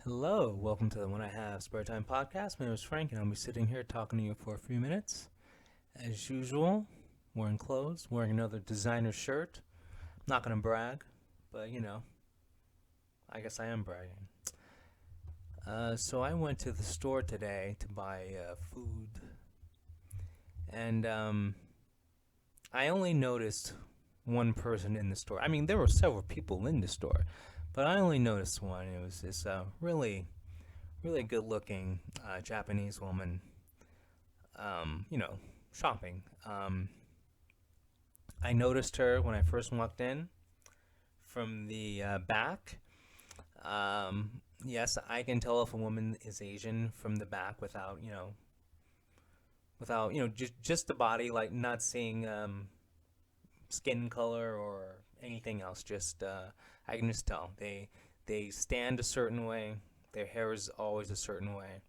Hello, welcome to the When I Have Spare Time podcast. My name is Frank, and I'll be sitting here talking to you for a few minutes. As usual, wearing clothes, wearing another designer shirt. Not gonna brag, but I guess I am bragging. So I went to the store today to buy food, and I only noticed one person in the store. I mean, there were several people in the store, but I only noticed one. It was this really good-looking Japanese woman shopping. I noticed her when I first walked in from the back. Yes, I can tell if a woman is Asian from the back without just the body, like not seeing skin color or anything else. Just I can just tell they stand a certain way. Their hair is always a certain way.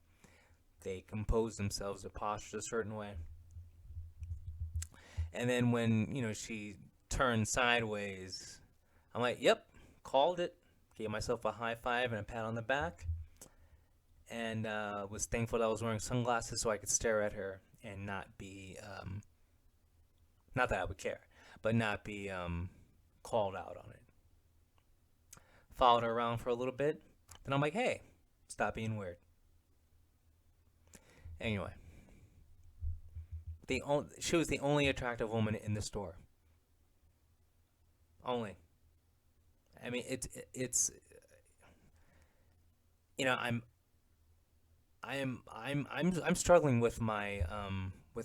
They compose themselves, their posture a certain way. And then when, she turned sideways, I'm like, yep, called it. Gave myself a high five and a pat on the back. And was thankful that I was wearing sunglasses so I could stare at her and not be, not that I would care, but not be called out on it. Followed her around for a little bit. Then I'm like, hey, stop being weird. Anyway, she was the only attractive woman in the store. Only. I mean, it's you know I'm struggling with my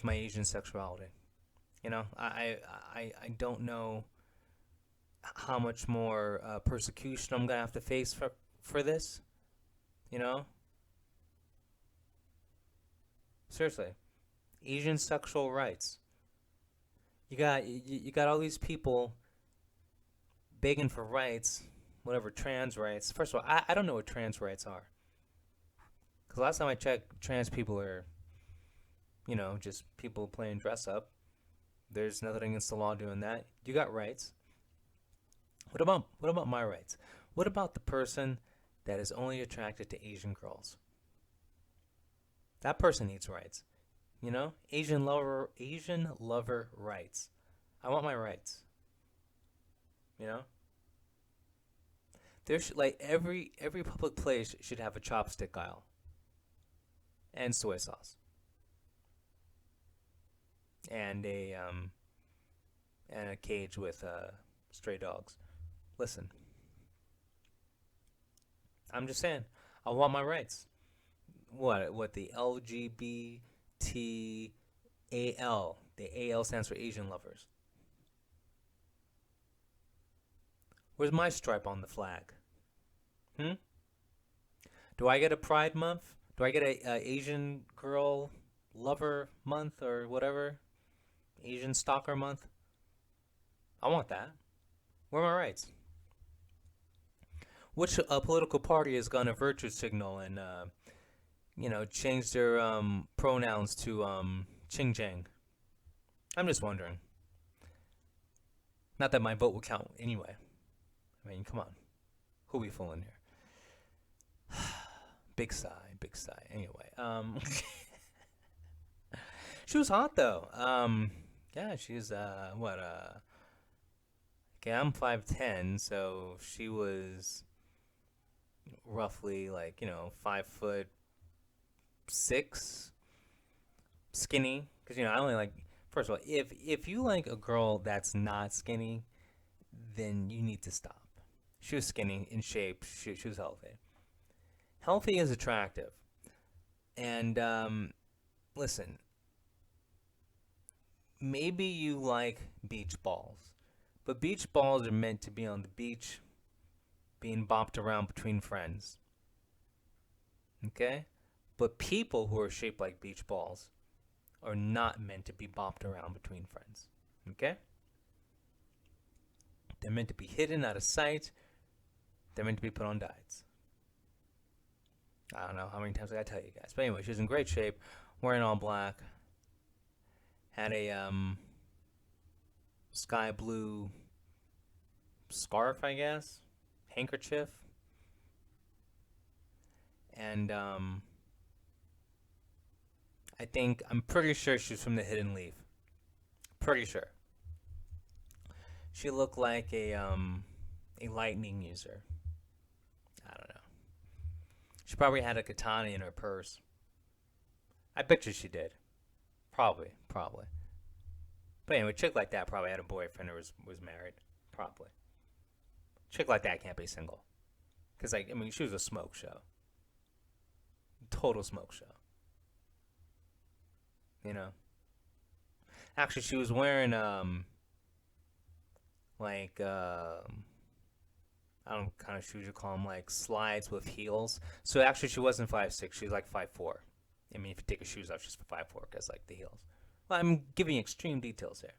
Asian sexuality. I don't know how much more persecution I'm gonna have to face for this. You know, seriously, Asian sexual rights. You got all these people begging for rights, whatever trans rights. First of all, I don't know what trans rights are. Because last time I checked, trans people are just people playing dress up. There's nothing against the law doing that. You got rights. What about my rights? What about the person that is only attracted to Asian girls? That person needs rights. Asian lover rights. I want my rights. You know? Like every public place should have a chopstick aisle and soy sauce and a cage with stray dogs. Listen, I'm just saying, I want my rights. What the LGBTAL? The AL stands for Asian lovers. Where's my stripe on the flag? Hmm? Do I get a Pride Month? Do I get a Asian girl lover month or whatever? Asian stalker month? I want that. Where are my rights? Which political party is gonna virtue signal and change their pronouns to Ching Chang? I'm just wondering. Not that my vote will count anyway. I mean, come on, who we fooling here? Big sigh, big sigh. Anyway, she was hot though. Yeah, she's what okay, I'm 5'10", so she was roughly like 5'6", skinny. Because I only like, first of all, if you like a girl that's not skinny, then you need to stop. She was skinny, in shape. She was healthy. Healthy is attractive. And listen, maybe you like beach balls, but beach balls are meant to be on the beach, being bopped around between friends. Okay? But people who are shaped like beach balls are not meant to be bopped around between friends. Okay? They're meant to be hidden out of sight. They're meant to be put on diets. I don't know how many times I gotta tell you guys. But anyway, she was in great shape, wearing all black, had a sky blue scarf, I guess, handkerchief. and I'm pretty sure she's from the Hidden Leaf. Pretty sure. She looked like a lightning user. I don't know. She probably had a katana in her purse. I bet you she did. Probably. But anyway, chick like that probably had a boyfriend or was married. Probably. Chick like that can't be single. Because, like, I mean, she was a smoke show. Total smoke show. You know? Actually, she was wearing, like, I don't know what kind of shoes you call them, like slides with heels. So actually, she wasn't 5'6". She was like 5'4". I mean, if you take her shoes off, she's 5'4" because like the heels. Well, I'm giving extreme details here.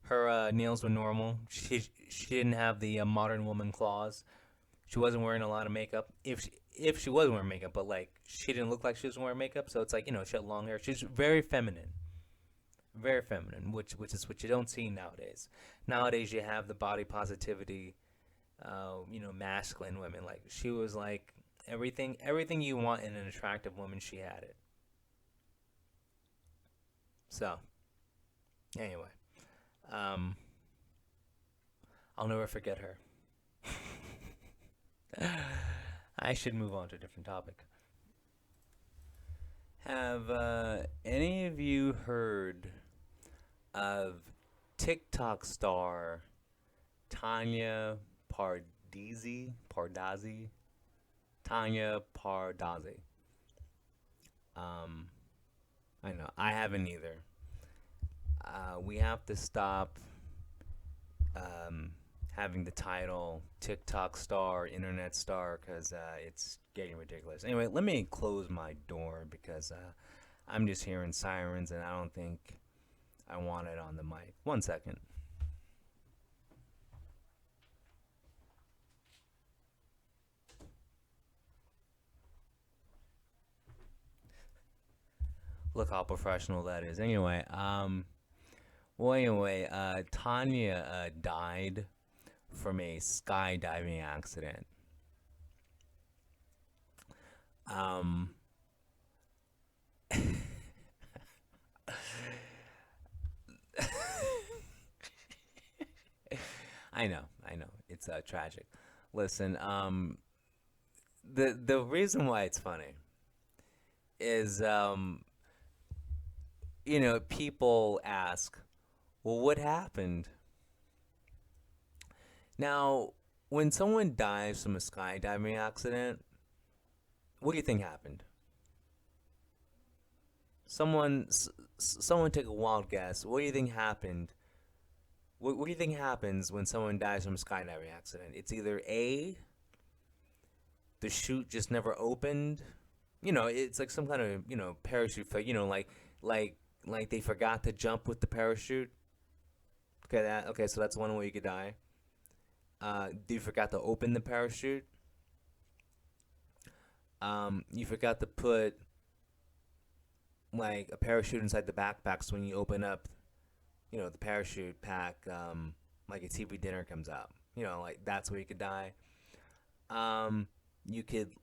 Her nails were normal. She didn't have the modern woman claws. She wasn't wearing a lot of makeup. If she was wearing makeup, but like she didn't look like she was wearing makeup. So it's like, she had long hair. She's very feminine, which is what you don't see nowadays. Nowadays you have the body positivity, masculine women. Like she was like everything you want in an attractive woman. She had it. So anyway, um, I'll never forget her. I should move on to a different topic. Have any of you heard of TikTok star Tanya Pardazzi? Tanya Pardazzi. Um, I know I haven't either. We have to stop um, having the title TikTok star, internet star, because it's getting ridiculous. Anyway, let me close my door because I'm just hearing sirens and I don't think I want it on the mic. 1 second. Look how professional that is. Tanya died from a skydiving accident. Um, I know, it's tragic. Listen, the reason why it's funny is, people ask, well, what happened? Now, when someone dies from a skydiving accident, what do you think happened? Someone take a wild guess. What do you think happened? What do you think happens when someone dies from a skydiving accident? It's either A, the chute just never opened. It's like some kind of, parachute fail, like they forgot to jump with the parachute. Okay, so that's one way you could die. You forgot to open the parachute. You forgot to put like a parachute inside the backpack, so when you open up, the parachute pack, like a TV dinner comes out. Like that's where you could die. Um, you could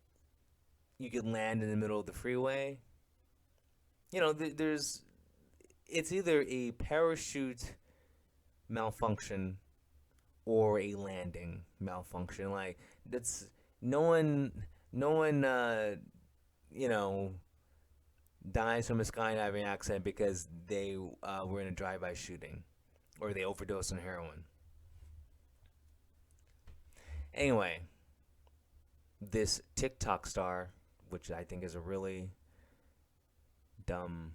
you could land in the middle of the freeway. There's it's either a parachute malfunction or a landing malfunction. Like that's no one you know dies from a skydiving accident because they were in a drive-by shooting or they overdosed on heroin. Anyway, this TikTok star, which I think is a really dumb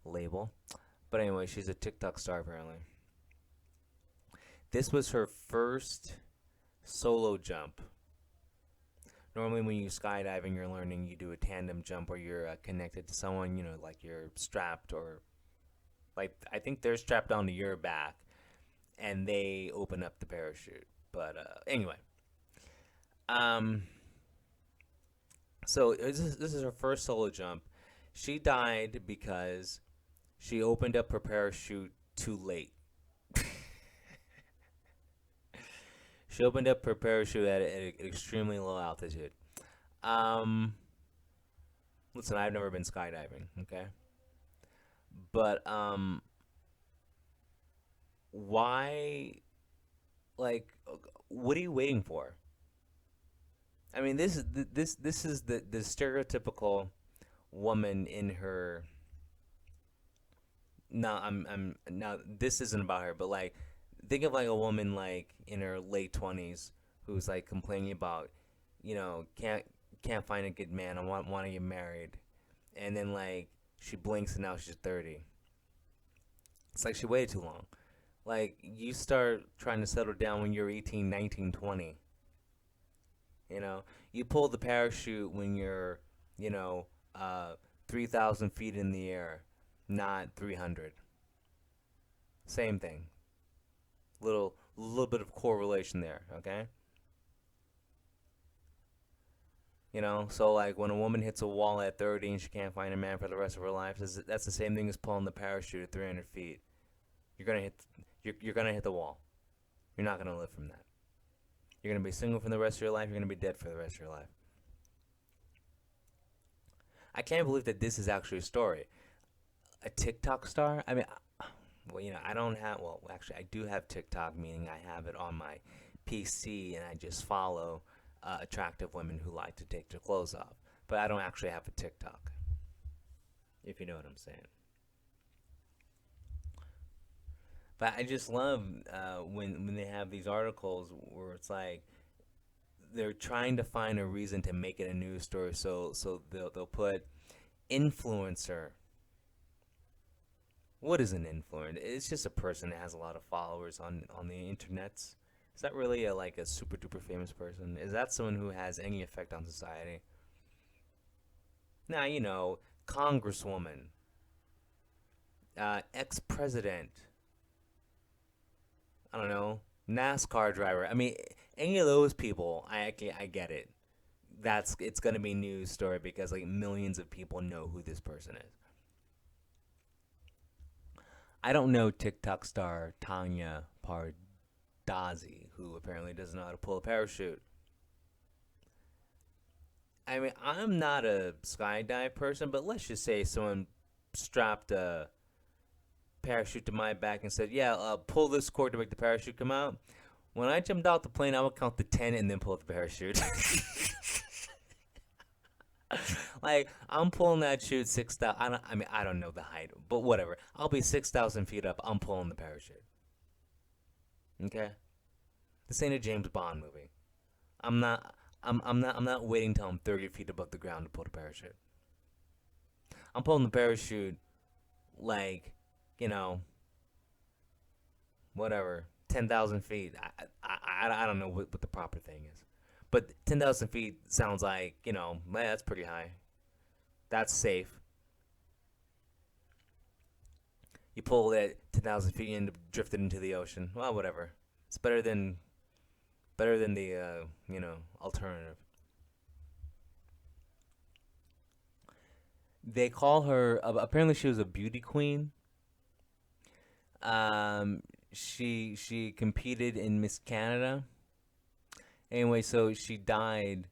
label, but anyway, she's a TikTok star apparently. This was her first solo jump. Normally, when you skydiving, you're learning you do a tandem jump where you're connected to someone, like you're strapped or like I think they're strapped onto your back and they open up the parachute. But anyway, um, so this is her first solo jump. She died because she opened up her parachute too late. She opened up her parachute at an extremely low altitude. Um, Listen, I've never been skydiving, okay? But why like what are you waiting for? I mean, this is the stereotypical woman in her. Now I'm now this isn't about her, but like think of like a woman like in her late 20s who's like complaining about, can't find a good man. I want to get married, and then like she blinks and now she's 30. It's like she waited too long. Like you start trying to settle down when you're 18, 19, 20. You know, you pull the parachute when you're, you know, 3,000 feet in the air, not 300. Same thing. Little bit of correlation there. Okay. So like when a woman hits a wall at 30 and she can't find a man for the rest of her life, that's the same thing as pulling the parachute at 300 feet. You're gonna hit, you're gonna hit the wall. You're not gonna live from that. You're gonna be single for the rest of your life. You're gonna be dead for the rest of your life. I can't believe that this is actually a story. A TikTok star? I mean, well, I don't have. Well, actually, I do have TikTok, meaning I have it on my PC, and I just follow attractive women who like to take their clothes off. But I don't actually have a TikTok, if you know what I'm saying. But I just love when they have these articles where it's like they're trying to find a reason to make it a news story. So they'll put influencer. What is an influencer? It's just a person that has a lot of followers on the internets. Is that really like a super duper famous person? Is that someone who has any effect on society? Now congresswoman, ex president. I don't know, NASCAR driver. I mean, any of those people, I get it. It's gonna be a news story because like millions of people know who this person is. I don't know TikTok star Tanya Pardazzi, who apparently doesn't know how to pull a parachute. I mean, I'm not a skydive person, but let's just say someone strapped a parachute to my back and said, "Yeah, pull this cord to make the parachute come out." When I jumped out the plane, I would count to 10 and then pull up the parachute. Like I'm pulling that chute 6,000. I don't know the height, but whatever. I'll be 6,000 feet up. I'm pulling the parachute. Okay. This ain't a James Bond movie. I'm not. I'm not waiting till I'm 30 feet above the ground to pull the parachute. I'm pulling the parachute like, you know, whatever, 10,000 feet. I don't know what the proper thing is, but 10,000 feet sounds like that's pretty high. That's safe. You pull that 10,000 feet and drift it into the ocean. Well, whatever. It's better than the alternative. They call her. Apparently, she was a beauty queen. Um, she competed in Miss Canada. Anyway, so she died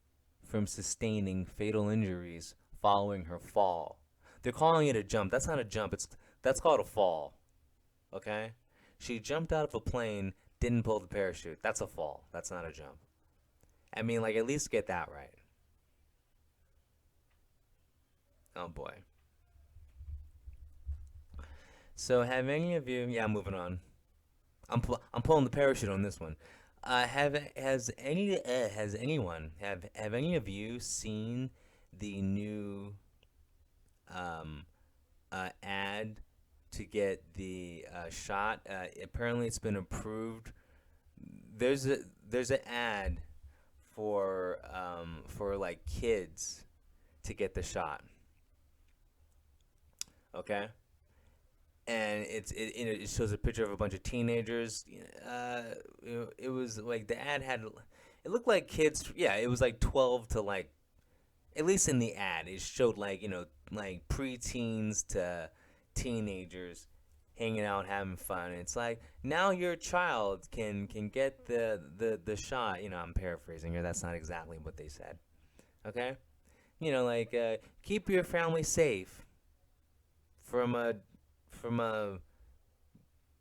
from sustaining fatal injuries following her fall. They're calling it a jump. That's not a jump. That's called a fall. Okay? She jumped out of a plane, didn't pull the parachute. That's a fall. That's not a jump. I mean, like at least get that right. Oh boy. So have any of you? Yeah, moving on. I'm pulling the parachute on this one. Have has anyone have any of you seen the new um, ad to get the shot? Apparently, it's been approved. There's a there's an ad for like kids to get the shot. Okay, and it shows a picture of a bunch of teenagers. It was like the ad had. It looked like kids. Yeah, it was like 12 to like, at least in the ad, it showed like like preteens to teenagers hanging out having fun. It's like now your child can get the shot. I'm paraphrasing here. That's not exactly what they said. Okay, like keep your family safe from a from a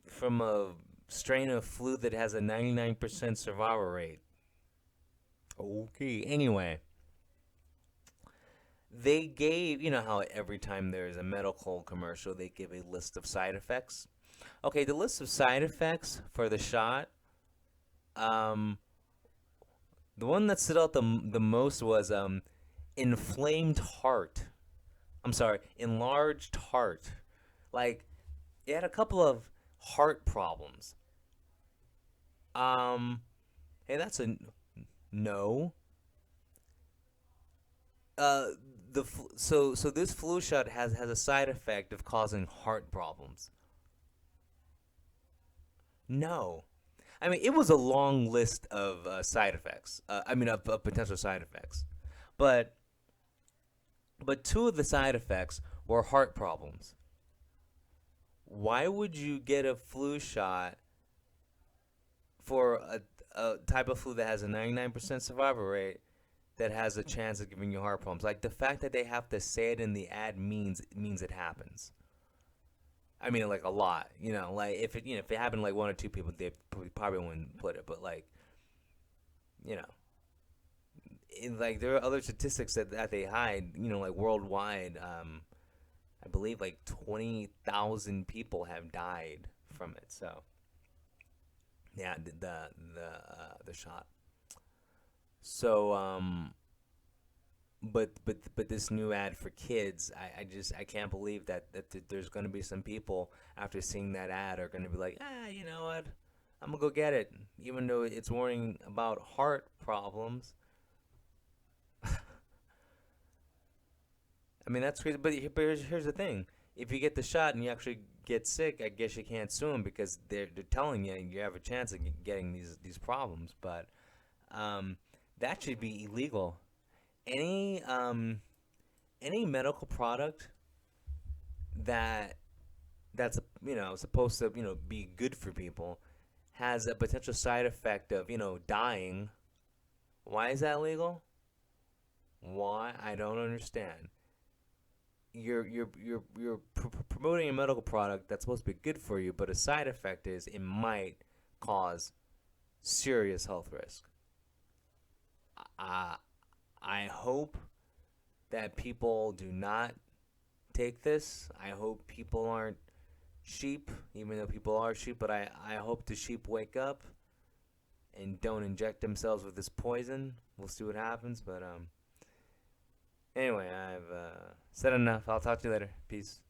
from a strain of flu that has a 99% survival rate. Okay. Anyway, they gave, how every time there's a medical commercial, they give a list of side effects. Okay, the list of side effects for the shot, um, the one that stood out the most was inflamed heart. I'm sorry, enlarged heart. Like, it had a couple of heart problems. Um, hey, that's a no. Uh, so this flu shot has a side effect of causing heart problems. No, I mean it was a long list of side effects. I mean of potential side effects, but two of the side effects were heart problems. Why would you get a flu shot for a type of flu that has a 99% survival rate that has a chance of giving you heart problems? Like the fact that they have to say it in the ad means it happens. I mean, like a lot, like if it happened to like one or two people, they probably wouldn't put it. But like, you know, like there are other statistics that they hide, like worldwide. I believe like 20,000 people have died from it. So yeah, the shot. So but this new ad for kids, I can't believe that there's going to be some people after seeing that ad are going to be like, you know what, I'm gonna go get it, even though it's warning about heart problems. I mean that's crazy, but here's the thing: if you get the shot and you actually get sick, I guess you can't sue them because they're telling you you have a chance of getting these problems. But um, that should be illegal. Any any medical product that that's supposed to be good for people has a potential side effect of dying. Why is that legal? Why? I don't understand. You're promoting a medical product that's supposed to be good for you, but a side effect is it might cause serious health risk. I I hope that people do not take this. I hope people aren't sheep, even though people are sheep, but I hope the sheep wake up and don't inject themselves with this poison. We'll see what happens, but anyway, I've said enough. I'll talk to you later. Peace.